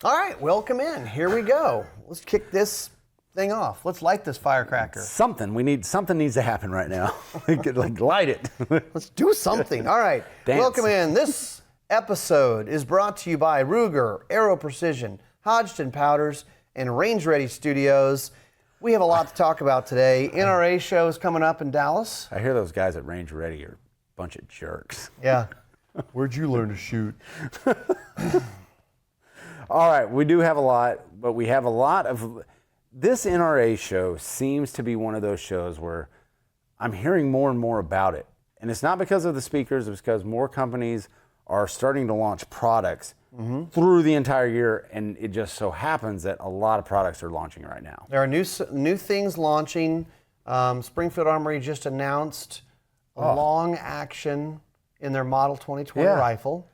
All right, welcome in. Here we go. Let's kick this thing off. Let's light this firecracker. Something needs to happen right now. Like light it. Let's do something. All right, welcome in. This episode is brought to you by Ruger, Aero Precision, Hodgdon Powders, and Range Ready Studios. We have a lot to talk about today. NRA show is coming up in Dallas. I hear those guys at Range Ready are a bunch of jerks. Yeah. Where'd you learn to shoot? All right, we do have a lot, but we have a lot of... This NRA show seems to be one of those shows where I'm hearing more and more about it. And it's not because of the speakers, it's because more companies are starting to launch products through the entire year, and it just so happens that a lot of products are launching right now. There are new things launching. Springfield Armory just announced a long action in their Model 2020 rifle.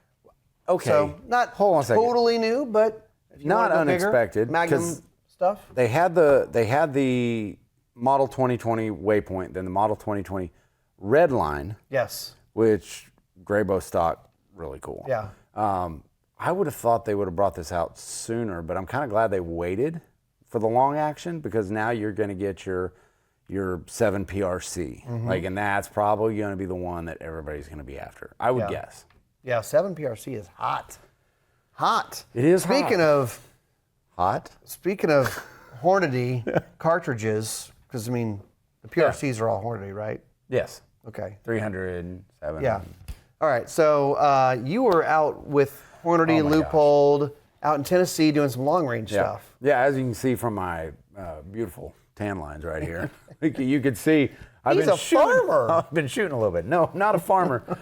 Okay. So not totally new, but if you not want to go unexpected. Bigger, Magnum stuff. They had the Model 2020 Waypoint, then the Model 2020 Red Line. Yes. Which Graybow stock, really cool. Yeah. I would have thought they would have brought this out sooner, but I'm kind of glad they waited for the long action, because now you're going to get your 7 PRC, and that's probably going to be the one that everybody's going to be after. I would guess. Yeah, 7 PRC is hot. Hot. It is Speaking of Hornady cartridges, because, I mean, the PRCs are all Hornady, right? Yes. Okay. 307. Yeah. All right, so you were out with Hornady and Leupold out in Tennessee doing some long-range stuff. Yeah, as you can see from my beautiful tan lines right here, you can see He's a farmer. I've been shooting a little bit. No, not a farmer.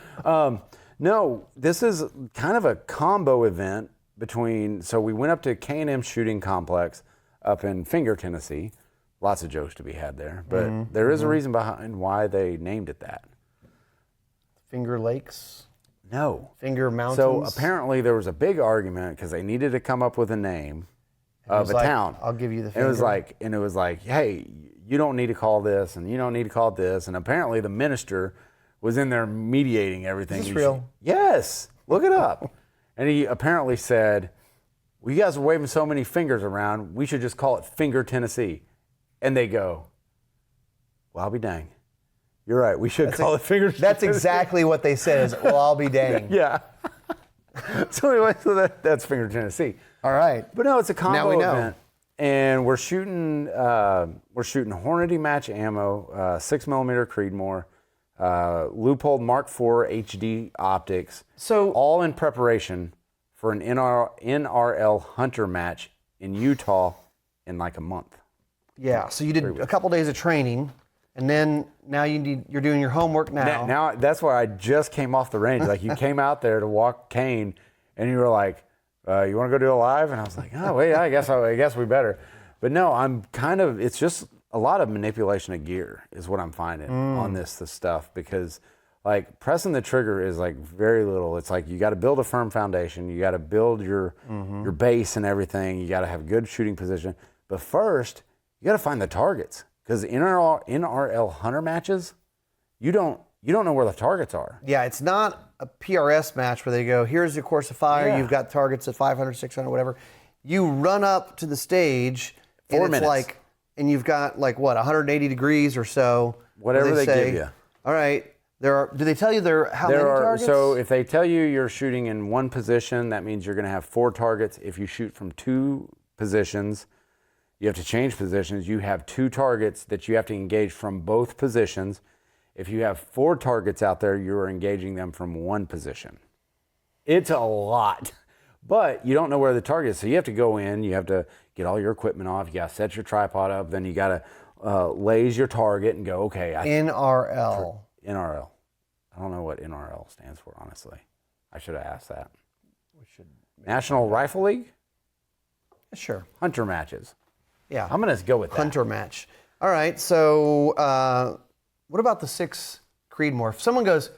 No, this is kind of a combo event between, so we went up to K&M Shooting Complex up in Finger, Tennessee. Lots of jokes to be had there, but there is a reason behind why they named it that. Finger Lakes? No. Finger Mountains? So apparently there was a big argument because they needed to come up with a name of a town. I'll give you the finger. And it was like, hey, you don't need to call this, and you don't need to call this. And apparently the minister was in there mediating everything. Is this real? Yes. Look it up. And he apparently said, well, you guys are waving so many fingers around, we should just call it Finger, Tennessee. And they go, well, I'll be dang. You're right. We should call it Finger. That's exactly what they said. Is, well, I'll be dang. Yeah. So anyway, that's Finger, Tennessee. All right. But no, it's a combo now we know. event, and we're shooting Hornady match ammo, 6mm Creedmoor, Leupold Mark IV HD optics. So all in preparation for an NRL Hunter match in Utah in like a month. Yeah. So you did a couple days of training. And then now you're doing your homework now. Now that's why I just came off the range. Like you came out there to walk Kane, and you were like, "You want to go do it live?" And I was like, "Oh wait, I guess we better." But no, it's just a lot of manipulation of gear is what I'm finding on this stuff, because like pressing the trigger is like very little. It's like you got to build a firm foundation, you got to build your base and everything. You got to have good shooting position, but first you got to find the targets. Because NRL Hunter matches, you don't know where the targets are. Yeah, it's not a PRS match where they go, here's your course of fire, you've got targets at 500, 600, whatever. You run up to the stage, 4 minutes. And you've got like what, 180 degrees or so. Whatever they give you. All right, do they tell you how many targets? So if they tell you you're shooting in one position, that means you're going to have 4 targets. If you shoot from 2 positions, you have to change positions. You have 2 targets that you have to engage from both positions. If you have 4 targets out there, you're engaging them from 1 position. It's a lot, but you don't know where the target is. So you have to go in, you have to get all your equipment off, you got to set your tripod up, then you got to laze your target and go, okay. NRL. NRL. I don't know what NRL stands for, honestly. I should have asked that. National Rifle League? Sure. Hunter matches. Yeah. I'm going to go with that. Hunter match. All right. So what about the 6 Creedmoor? If someone goes,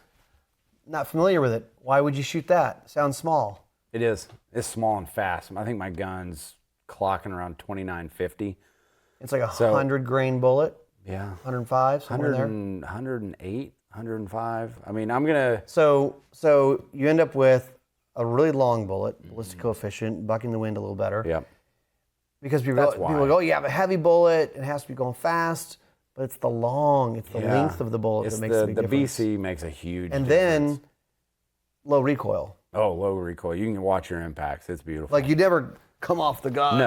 not familiar with it, why would you shoot that? Sounds small. It is. It's small and fast. I think my gun's clocking around 2950. It's like a 100 grain bullet. Yeah. 105, somewhere there. 108, 105. I mean, I'm going to... So you end up with a really long bullet, ballistic coefficient, bucking the wind a little better. Yep. Because people go, you have a heavy bullet, it has to be going fast, but it's the length of the bullet that makes a big difference. The BC makes a huge difference. And then low recoil. Oh, low recoil. You can watch your impacts. It's beautiful. Like you never come off the gun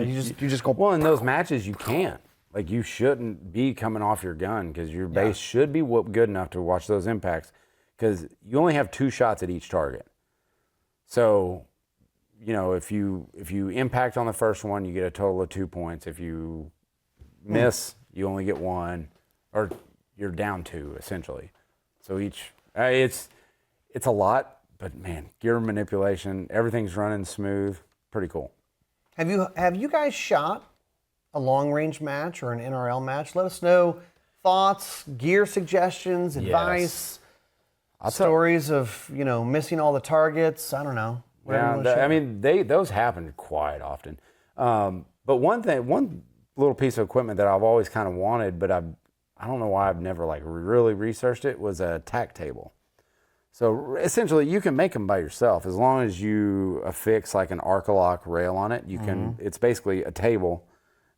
you just go. Well, in those matches you can't. Like you shouldn't be coming off your gun because your base should be good enough to watch those impacts because you only have 2 shots at each target. So, if you impact on the first one, you get a total of 2 points. If you miss, you only get 1, or you're down 2 essentially. So it's a lot, but man, gear manipulation, everything's running smooth, pretty cool. Have you guys shot a long range match or an NRL match? Let us know thoughts, gear suggestions, advice, stories of missing all the targets. I don't know. Those happen quite often. But one little piece of equipment that I've always kind of wanted, but I don't know why I've never really researched it, was a tack table. So essentially, you can make them by yourself as long as you affix like an Arc-a-Lock rail on it. You can. It's basically a table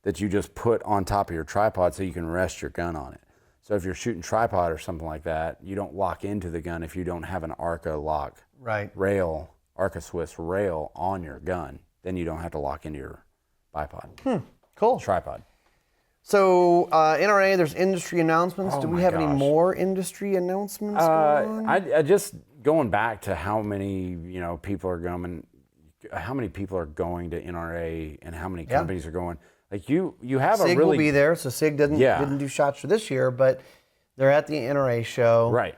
that you just put on top of your tripod so you can rest your gun on it. So if you're shooting tripod or something like that, you don't lock into the gun if you don't have an Arc-a-Lock rail, Arca-Swiss rail on your gun. Then you don't have to lock into your bipod. Cool. Tripod. So NRA, there's industry announcements. Do we have any more industry announcements going on? I just going back to how many people are going to NRA and how many companies are going. Like you have SIG a really will be there. So SIG didn't do shots for this year, but they're at the NRA show. Right.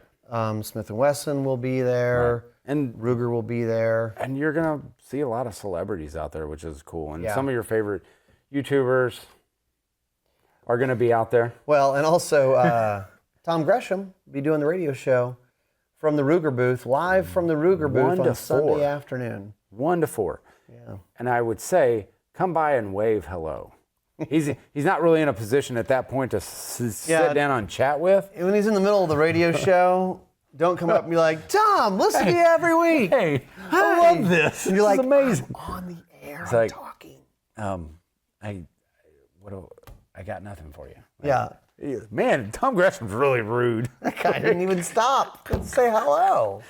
Smith & Wesson will be there. Right. And Ruger will be there. And you're gonna see a lot of celebrities out there, which is cool. And some of your favorite YouTubers are gonna be out there. Well, and also Tom Gresham will be doing the radio show from the Ruger booth, live from the Ruger booth on Sunday afternoon. 1 to 4. Yeah. And I would say, come by and wave hello. He's not really in a position at that point to sit down and chat with. When he's in the middle of the radio show, don't come up and be like, Tom, listen to you every week. Hey, I love this. And you're like, amazing. I'm on the air, I'm talking. I got nothing for you. Man, Tom Gresham's really rude. That guy didn't even stop. Couldn't say hello.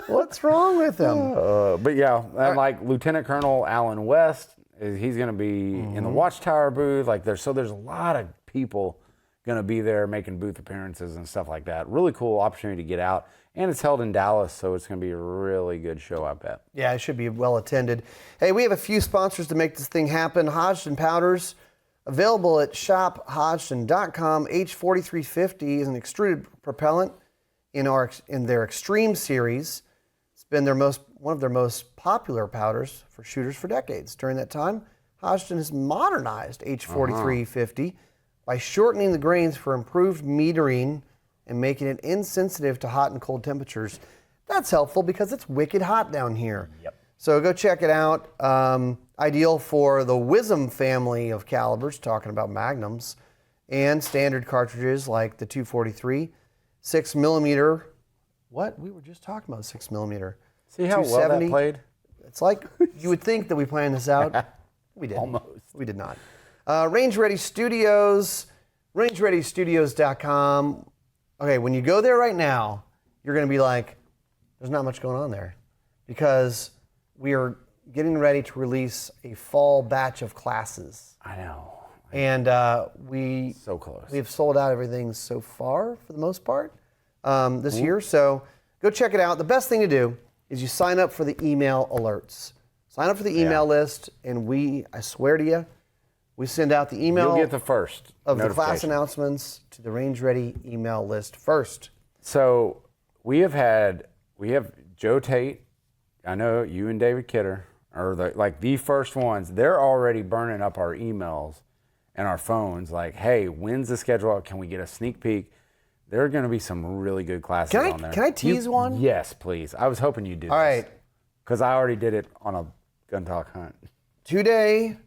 What's wrong with him? But yeah, and like Lieutenant Colonel Alan West, he's going to be in the Watchtower booth. There's a lot of people going to be there making booth appearances and stuff like that. Really cool opportunity to get out. And it's held in Dallas, so it's going to be a really good show, I bet. Yeah, it should be well attended. Hey, we have a few sponsors to make this thing happen. Hodgdon Powders, available at shophodgdon.com. H4350 is an extruded propellant in their Extreme series. It's been one of their most popular powders for shooters for decades. During that time, Hodgdon has modernized H4350 by shortening the grains for improved metering and making it insensitive to hot and cold temperatures. That's helpful because it's wicked hot down here. Yep. So go check it out. Ideal for the WISM family of calibers, talking about magnums, and standard cartridges like the 243, 6mm. What? We were just talking about 6mm. See how well that played? It's like you would think that we planned this out. We didn't. Almost. We did not. Range Ready Studios, rangereadystudios.com. Okay, when you go there right now, you're going to be like, there's not much going on there because we are getting ready to release a fall batch of classes. I know. And we have sold out everything so far for the most part this year. So go check it out. The best thing to do is you sign up for the email alerts. Sign up for the email list, and I swear to you, we send out the email. You'll get the first of the class announcements to the Range Ready email list first. So we have Joe Tate. I know you and David Kidder are the first ones. They're already burning up our emails and our phones. Like, hey, when's the schedule out? Can we get a sneak peek? There are going to be some really good classes on there. Can I tease one? Yes, please. I was hoping you'd do this. All right. Because I already did it on a Gun Talk Hunt. 2-day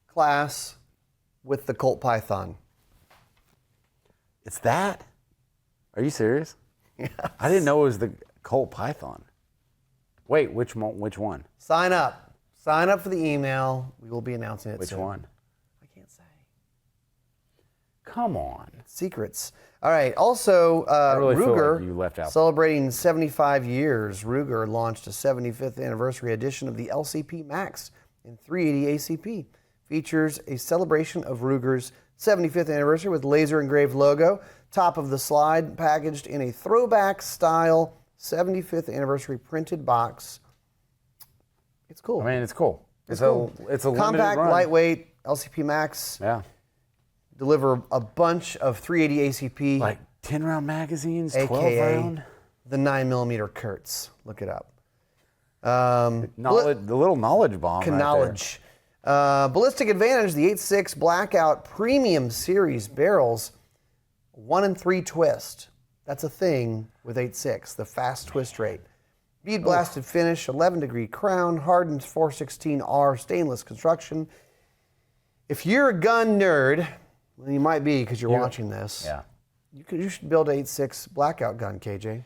class with the Colt Python. It's that? Are you serious? Yeah. I didn't know it was the Colt Python. Wait, which one? Sign up. Sign up for the email. We will be announcing it soon. Which one? I can't say. Come on. Secrets. All right. Also, really feel Ruger, like you left out. celebrating 75 years. Ruger launched a 75th anniversary edition of the LCP Max in 380 ACP. Features a celebration of Ruger's 75th anniversary with laser engraved logo. Top of the slide, packaged in a throwback style 75th anniversary printed box. It's cool. I mean, it's cool. It's cool. It's a compact, limited run. lightweight LCP Max. Yeah. Deliver a bunch of 380 ACP. Like 10-round magazines, AKA 12-round. The 9mm Kurtz. Look it up. The little knowledge bomb. Knowledge. Ballistic Advantage, the 8.6 Blackout Premium Series barrels, 1 and 3 twist. That's a thing with 8.6, the fast twist rate. Bead blasted finish, 11-degree crown, hardened 416R stainless construction. If you're a gun nerd, well, you might be because you're watching this. Yeah. You should build an 8.6 Blackout gun, KJ.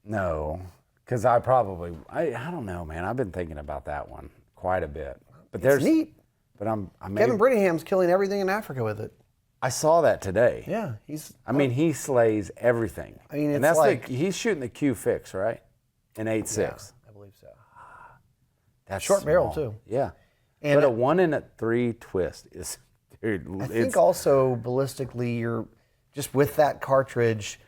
No, because I don't know, man. I've been thinking about that one quite a bit. But It's neat. But Kevin Brittingham's killing everything in Africa with it. I saw that today. Yeah, he slays everything. I mean, and it's that's he's shooting the Q fix, right? In 8.6. Yeah, I believe so. That's short barrel, small. too. Yeah. And but a 1 and a 3 twist is, dude. I think also ballistically, you're just with that cartridge,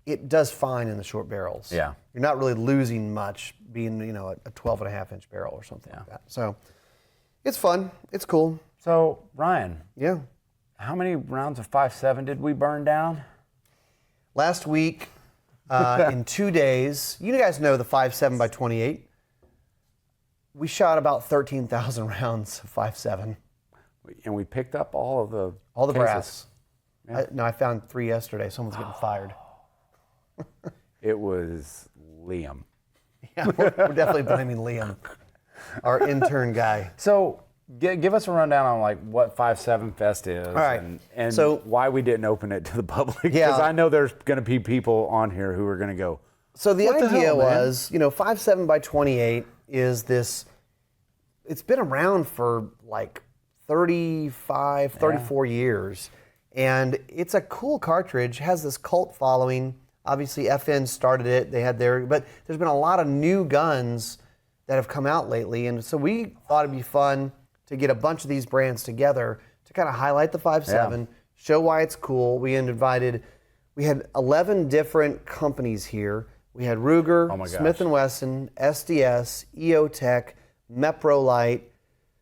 it does fine in the short barrels. Yeah. You're not really losing much being, a 12.5-inch barrel or something like that. So it's fun. It's cool. So, Ryan. Yeah. How many rounds of 5.7 did we burn down? Last week, in 2 days, you guys know the 5.7 by 28. We shot about 13,000 rounds of 5.7. And we picked up all the cases. brass. Yeah. I found 3 yesterday. Someone's getting fired. It was Liam. Yeah, we're definitely blaming Liam, our intern guy. So give us a rundown on what 5.7 Fest is, all right. and so, why we didn't open it to the public. Because yeah. I know there's going to be people on here who are going to go. So the idea hell, was, 5.7 by 28 is this. It's been around for 35, 34 years, and it's a cool cartridge. Has this cult following. Obviously, FN started it. They had but there's been a lot of new guns that have come out lately, and so we thought it'd be fun to get a bunch of these brands together to kind of highlight the 5.7, show why it's cool. We had 11 different companies here. We had Ruger, Smith & Wesson, SDS, EOTech, Meprolite,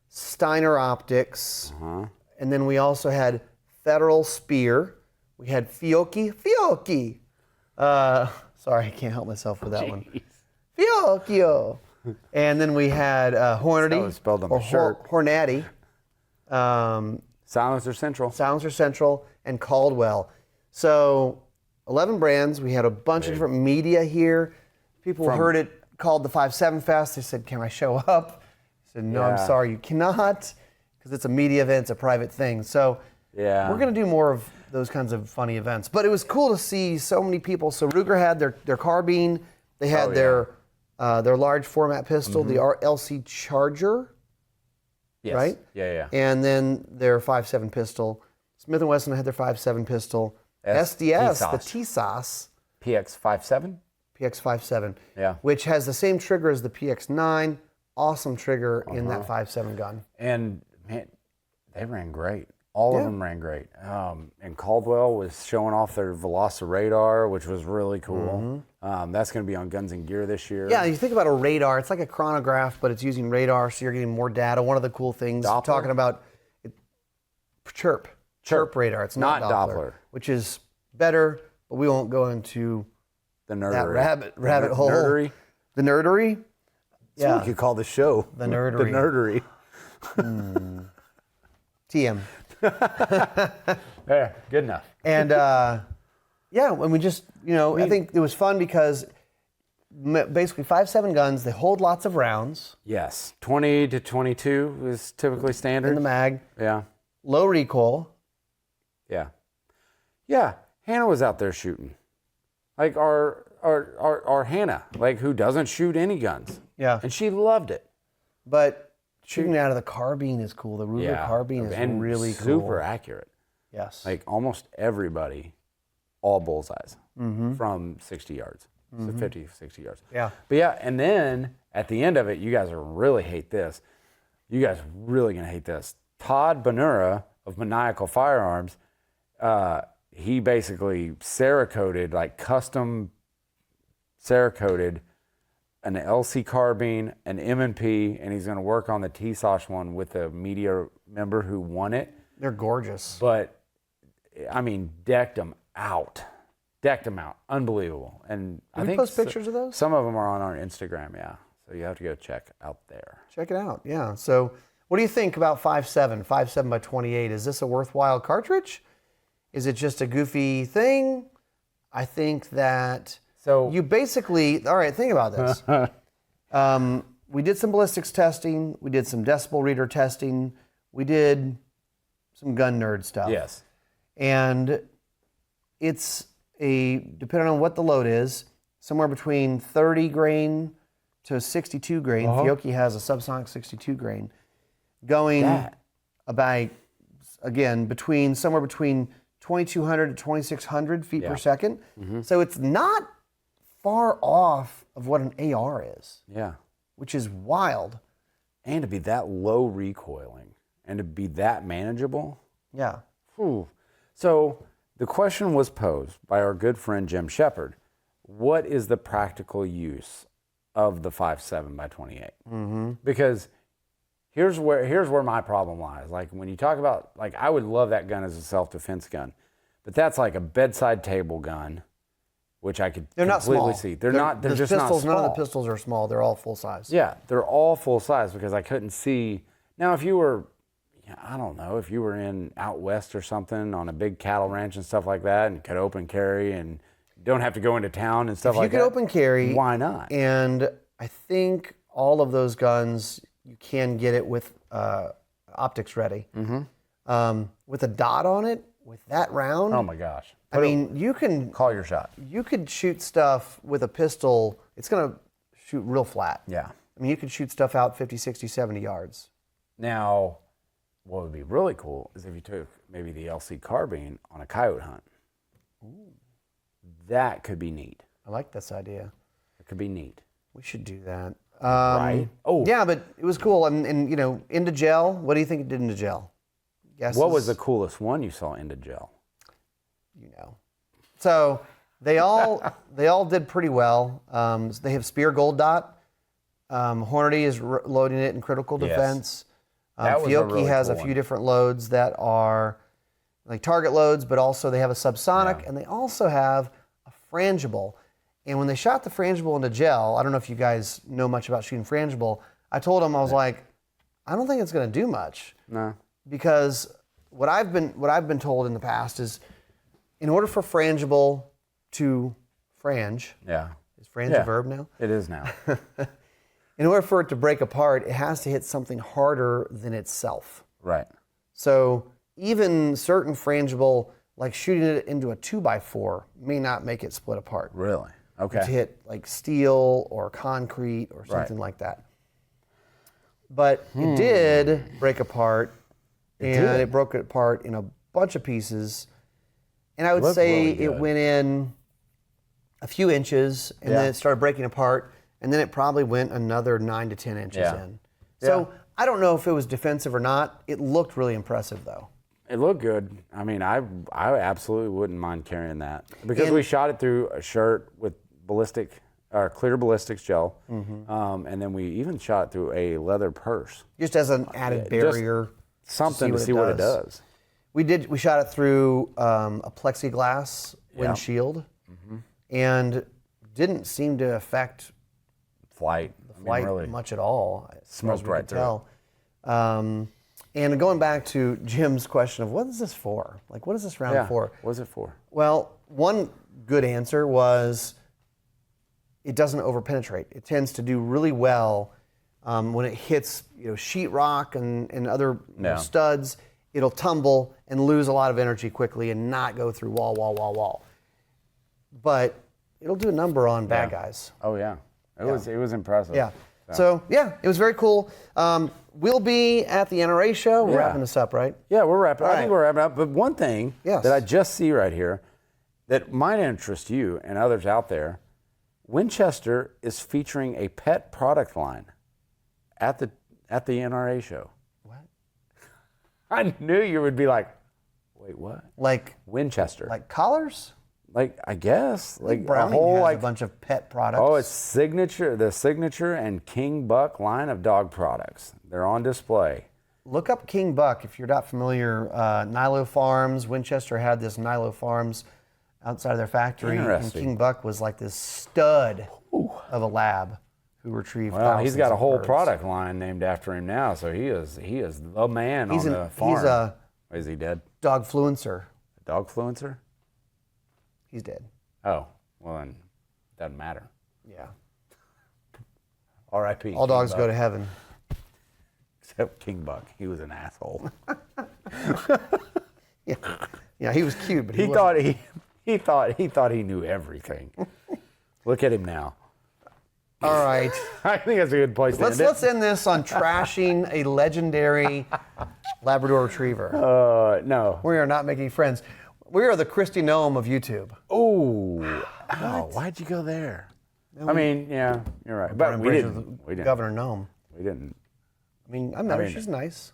Steiner Optics, and then we also had Federal Spear. We had Fiocchi. Sorry, I can't help myself with that one. Fiocchio. And then we had Hornady, spelled on my shirt. Hornady, Silencer Central, and Caldwell. So 11 brands. We had a bunch of different media here. People heard it called the 5.7 Fest. They said, "Can I show up?" I said, "No, I'm sorry, you cannot, because it's a media event. It's a private thing." So we're going to do more of those kinds of funny events. But it was cool to see so many people. So Ruger had their carbine. They had their large format pistol, the LC Charger, right? Yeah. And then their 5.7 pistol. Smith & Wesson had their 5.7 pistol. SDS, the TSOS. PX 5.7? PX 5.7. Yeah. Which has the same trigger as the PX 9. Awesome trigger in that 5.7 gun. And, man, they ran great. All of them ran great. And Caldwell was showing off their Velociradar, which was really cool. That's going to be on Guns and Gear this year. Yeah, you think about a radar. It's like a chronograph, but it's using radar, so you're getting more data. One of the cool things, talking about chirp radar. It's not Doppler, which is better, but we won't go into the nerdery. That rabbit hole. Nerdery. The nerdery? That's what we could call the show. The nerdery. The nerdery. TM. Yeah, good enough. And when we just, I think it was fun because basically 5.7 guns, they hold lots of rounds. Yes, 20 to 22 is typically standard. In the mag. Yeah. Low recoil. Yeah. Yeah, Hannah was out there shooting. Like our or Hannah, like who doesn't shoot any guns. Yeah. And she loved it. But shooting out of the carbine is cool. The Ruger carbine is and really cool. super accurate. Yes. Like almost everybody, all bullseyes from 60 yards. So 50, 60 yards. Yeah. But yeah, and then at the end of it, you guys are really hate this. You guys are really going to hate this. Todd Bonura of Maniacal Firearms, he basically Cerakoted, like custom Cerakoted an LC carbine, an M&P, and he's going to work on the TSOSH one with a media member who won it. They're gorgeous. But, I mean, decked them out. Unbelievable. And Did I think post pictures of those? Some of them are on our Instagram, yeah. So you have to go check out there. Check it out, yeah. So what do you think about 5.7, 5.7 by 28? Is this a worthwhile cartridge? Is it just a goofy thing? I think that you basically, all right, think about this. We did some ballistics testing. We did some decibel reader testing. We did some gun nerd stuff. Yes. And it's depending on what the load is, somewhere between 30 grain to 62 grain. Fiocchi has a subsonic 62 grain. Going about, again, somewhere between 2,200 to 2,600 feet per second. So it's not far off of what an AR is. Yeah. Which is wild. And to be that low recoiling and to be that manageable. Yeah. Whew. So the question was posed by our good friend Jim Shepard. What is the practical use of the 5.7 by 28? Because here's where my problem lies. Like when you talk about, like I would love that gun as a self-defense gun, but that's like a bedside table gun, which I could completely see. They're just not small. None of the pistols are small. They're all full size. Yeah, they're all full size because I couldn't see. Now, if you were, I don't know, if you were in out west or something on a big cattle ranch and stuff like that and could open carry and don't have to go into town and stuff like that. If you could open carry. Why not? And I think all of those guns, you can get it with optics ready. With a dot on it, with that round. Oh my gosh. I mean, you can call your shot. You could shoot stuff with a pistol. It's going to shoot real flat. Yeah. I mean, you could shoot stuff out 50, 60, 70 yards. Now, what would be really cool is if you took maybe the LC carbine on a coyote hunt. Ooh. That could be neat. I like this idea. It could be neat. We should do that. Right? Oh. Yeah, but it was cool. And, you know, into gel, what do you think it did into gel? Guesses? What was the coolest one you saw into gel? You know. So they all did pretty well. They have Spear Gold Dot. Hornady is loading it in critical defense. Fiocchi really has a few different loads that are like target loads, but also they have a subsonic, and they also have a frangible. And when they shot the frangible into gel, I don't know if you guys know much about shooting frangible. I told them, I was like, I don't think it's going to do much. No. Because what I've been told in the past is, in order for frangible to frange, is frange a verb now? It is now. In order for it to break apart, it has to hit something harder than itself. Right. So even certain frangible, like shooting it into a 2x4, may not make it split apart. Really? Okay. To hit like steel or concrete or something like that. But it did break apart, it broke it apart in a bunch of pieces. And I would say it went in a few inches, and then it started breaking apart, and then it probably went another 9 to 10 inches in. So I don't know if it was defensive or not. It looked really impressive, though. It looked good. I mean, I absolutely wouldn't mind carrying that because we shot it through a shirt with clear ballistics gel, and then we even shot it through a leather purse. Just as an added barrier. Something to see what it does. We shot it through a plexiglass windshield, and didn't seem to affect flight much at all. Smoked right through. And going back to Jim's question of what is this for? Like, what is this round for? What is it for? Well, one good answer was it doesn't overpenetrate. It tends to do really well when it hits sheetrock and other studs. It'll tumble and lose a lot of energy quickly and not go through wall. But it'll do a number on bad guys. Oh yeah, it was impressive. Yeah. So it was very cool. We'll be at the NRA show. We're wrapping this up, right? Yeah, we're wrapping. All I think we're wrapping up. But one thing that I just see right here that might interest you and others out there, Winchester is featuring a pet product line at the NRA show. What? I knew you would be like, wait, what? Like Winchester. Like collars? Like, I guess. Like Browning a whole has a bunch of pet products. Oh, it's the Signature and King Buck line of dog products. They're on display. Look up King Buck if you're not familiar. Nilo Farms, Winchester had this Nilo Farms outside of their factory. And King Buck was like this stud of a lab who retrieved Well, he's got a whole birds. product line named after him now, so he is the man on the farm. He's a Is he dead? dog fluencer. A dog fluencer? He's dead. Oh, well then, doesn't matter. Yeah. R.I.P. All dogs go to heaven. Except King Buck. He was an asshole. Yeah, he was cute, but he thought he knew everything. Look at him now. All right. I think that's a good place to end it. Let's end this on trashing a legendary Labrador Retriever. No. We are not making friends. We are the Christy Noem of YouTube. Oh, why'd you go there? I mean, yeah, you're right. But we didn't. Governor Noem. We didn't. I mean, I met her. She's nice.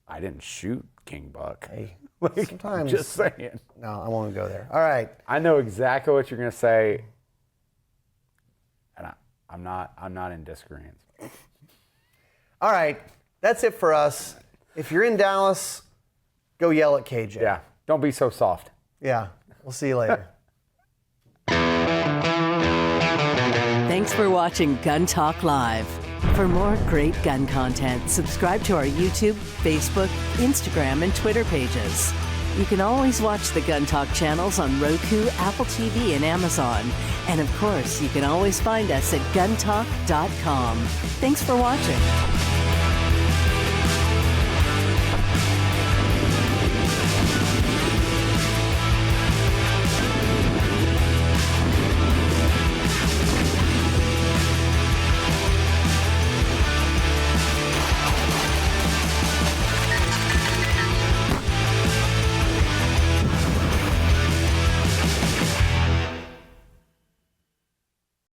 I didn't shoot King Buck. Hey, Like, sometimes. just saying. No, I won't go there. All right. I know exactly what you're going to say, and I'm not in disagreement. All right. That's it for us. If you're in Dallas, go yell at KJ. Yeah. Don't be so soft. Yeah. We'll see you later. Thanks for watching Gun Talk Live. For more great gun content, subscribe to our YouTube, Facebook, Instagram, and Twitter pages. You can always watch the Gun Talk channels on Roku, Apple TV, and Amazon. And of course, you can always find us at guntalk.com. Thanks for watching.